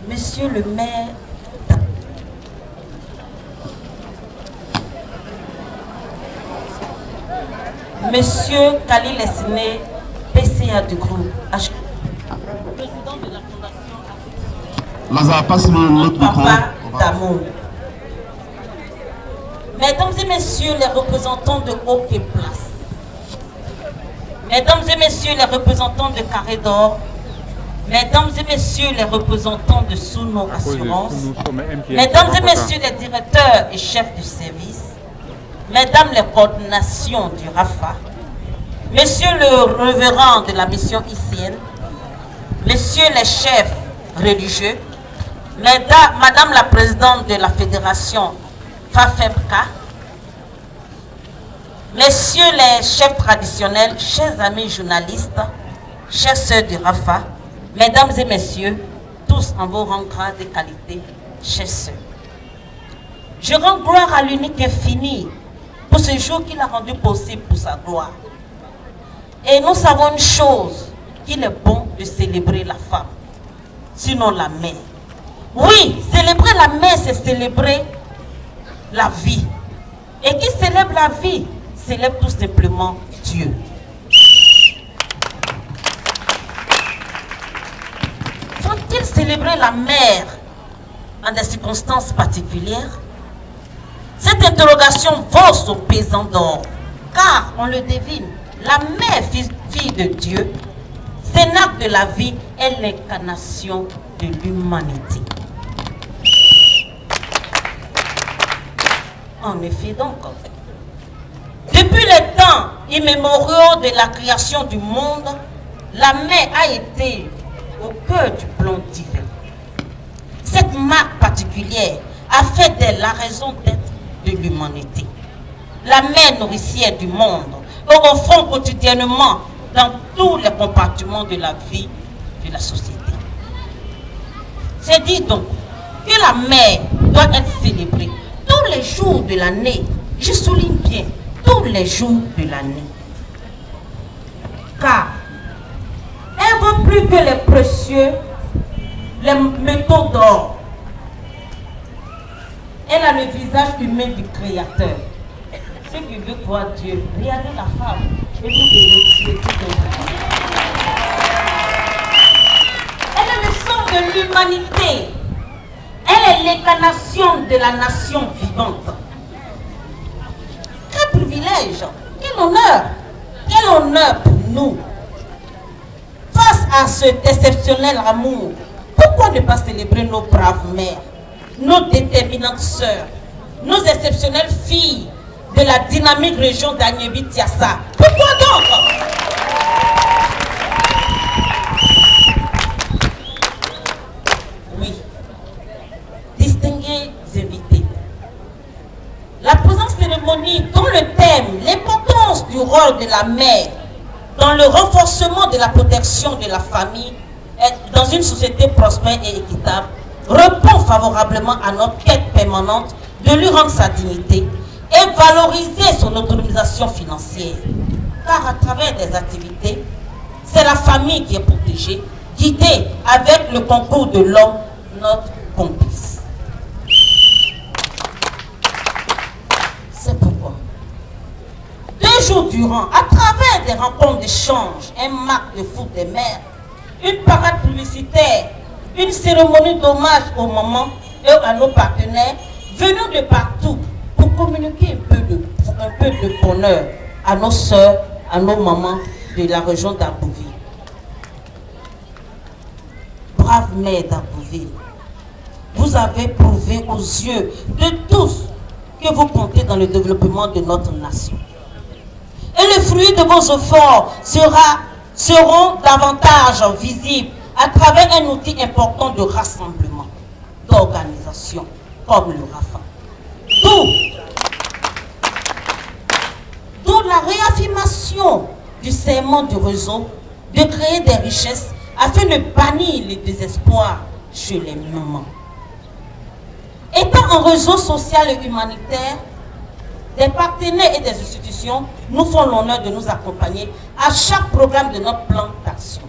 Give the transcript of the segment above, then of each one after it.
Monsieur le maire, Monsieur Khalil Essene, PCA du groupe H. Président de la Fondation Lazare, passe le micro. Papa d'amour. Mesdames et messieurs les représentants de Haute Place, mesdames et messieurs les représentants de Carré d'Or, mesdames et messieurs les représentants de Souno Assurance, mesdames et messieurs les directeurs et chefs du service, mesdames les coordinations du RAFA, monsieur le révérend de la mission ICN, messieurs les chefs religieux, madame la présidente de la fédération FAFEPCA, messieurs les chefs traditionnels, chers amis journalistes, chères sœurs du RAFA, mesdames et messieurs, tous en vos rangs, grades et qualités, chers sœurs. Je rends gloire à l'unique infini pour ce jour qu'il a rendu possible pour sa gloire. Et nous savons une chose, qu'il est bon de célébrer la femme, sinon la mère. Oui, célébrer la mère, c'est célébrer la vie. Et qui célèbre la vie, célèbre tout simplement Dieu. Faut-il célébrer la mère en des circonstances particulières? Cette interrogation vaut son pesant d'or, car on le devine, la mère, fille de Dieu, cénacle de la vie, est l'incarnation de l'humanité. En effet donc, depuis les temps immémoriaux de la création du monde, la mère a été au cœur du plan divin. Cette marque particulière a fait d'elle la raison d'être de l'humanité. La mère nourricière du monde offrant quotidiennement dans tous les compartiments de la vie de la société. C'est dit donc que la mère doit être célébrée tous les jours de l'année. Je souligne bien, tous les jours de l'année. Car elle vaut plus que les précieux, les métaux d'or. Elle a le visage humain du Créateur. Ceux qui veulent voir Dieu, regardez la femme et vous devez Elle est le sang de l'humanité. Elle est l'incarnation de la nation vivante. Quel privilège, quel honneur pour nous. Face à cet exceptionnel amour, pourquoi ne pas célébrer nos braves mères, nos déterminantes sœurs, nos exceptionnelles filles de la dynamique région d'Agnebi-Tiassa? Pourquoi donc? Oui, distingués invités, la présente cérémonie dont le thème, l'importance du rôle de la mère dans le renforcement de la protection de la famille dans une société prospère et équitable, répond favorablement à notre quête permanente de lui rendre sa dignité et valoriser son autonomisation financière. Car à travers des activités, c'est la famille qui est protégée, guidée avec le concours de l'homme, notre complice. C'est pourquoi, 2 jours durant, à travers des rencontres d'échange, un marque de foot des mères, une parade publicitaire, une cérémonie d'hommage aux mamans et à nos partenaires venus de partout pour communiquer un peu de bonheur à nos sœurs, à nos mamans de la région d'Arbouville. Brave mère d'Arbouville, vous avez prouvé aux yeux de tous que vous comptez dans le développement de notre nation. Et le fruit de vos efforts seront davantage visibles à travers un outil important de rassemblement, d'organisation, comme le RAFA. D'où la réaffirmation du serment du réseau de créer des richesses afin de bannir le désespoir chez les mamans. Étant un réseau social et humanitaire, des partenaires et des institutions nous font l'honneur de nous accompagner à chaque programme de notre plan d'action.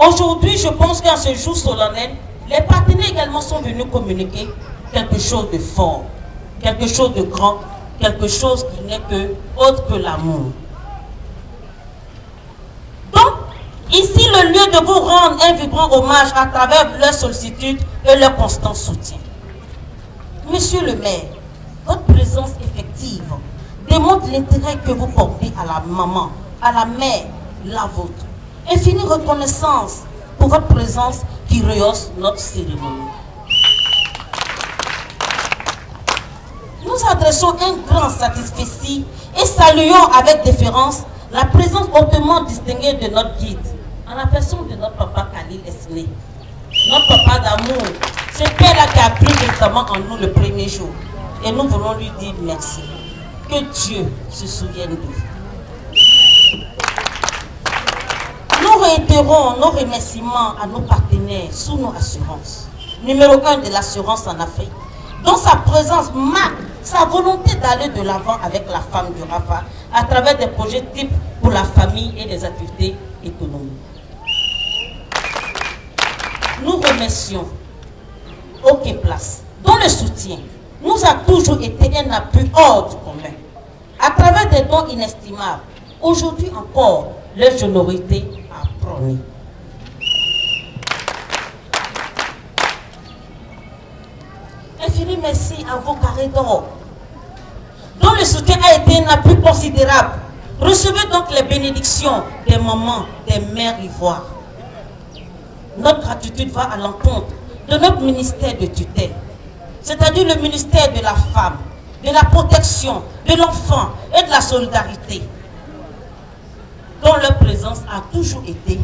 Aujourd'hui, je pense qu'en ce jour solennel, les partenaires également sont venus communiquer quelque chose de fort, quelque chose de grand, quelque chose qui n'est que autre que l'amour. Donc, ici, le lieu de vous rendre un vibrant hommage à travers leur sollicitude et leur constant soutien. Monsieur le maire, votre présence effective démontre l'intérêt que vous portez à la maman, à la mère, la vôtre. Infinie reconnaissance pour votre présence qui rehausse notre cérémonie. Nous adressons un grand satisfecit et saluons avec déférence la présence hautement distinguée de notre guide, en la personne de notre papa Khalil Esné, notre papa d'amour, ce père-là qui a pris véritablement en nous le premier jour. Et nous voulons lui dire merci. Que Dieu se souvienne de vous. Nous réitérons nos remerciements à nos partenaires sous nos assurances. Numéro 1 de l'assurance en Afrique, dont sa présence marque sa volonté d'aller de l'avant avec la femme du Rafa à travers des projets types pour la famille et des activités économiques. Nous remercions OK Place, dont le soutien nous a toujours été un appui hors du commun. À travers des dons inestimables, aujourd'hui encore, leur générosité a promis. Infini merci à vos carrés d'or, dont le soutien a été un appui considérable. Recevez donc les bénédictions des mamans, des mères ivoires. Notre gratitude va à l'encontre de notre ministère de tutelle, c'est-à-dire le ministère de la femme, de la protection, de l'enfant et de la solidarité, dont leur présence a toujours été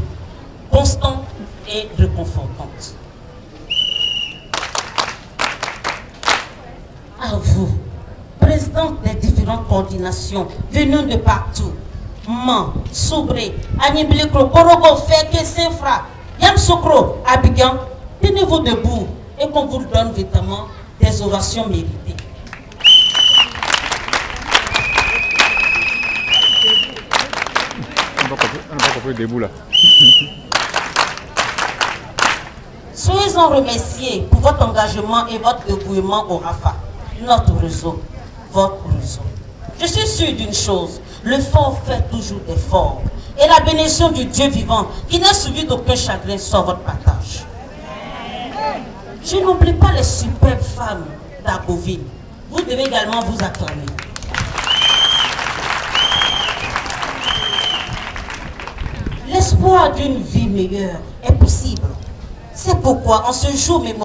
constante et réconfortante. À vous, présidente des différentes coordinations venues de partout, Man, Soubré, Aniblikro, Korogo, Feke, Sefra, Yam Sokro, Abidjan, tenez-vous debout et qu'on vous donne vêtements des ovations méritées. On va pas debout là. Soyez-en remerciés pour votre engagement et votre dévouement au Rafa, notre réseau, votre réseau. Je suis sûr d'une chose, le fort fait toujours des forts. Et la bénédiction du Dieu vivant, qui n'est suivi d'aucun chagrin, soit votre partage. Je n'oublie pas les superbes femmes d'Agoville. Vous devez également vous acclamer. L'espoir d'une vie meilleure est possible. C'est pourquoi en ce jour mémorial,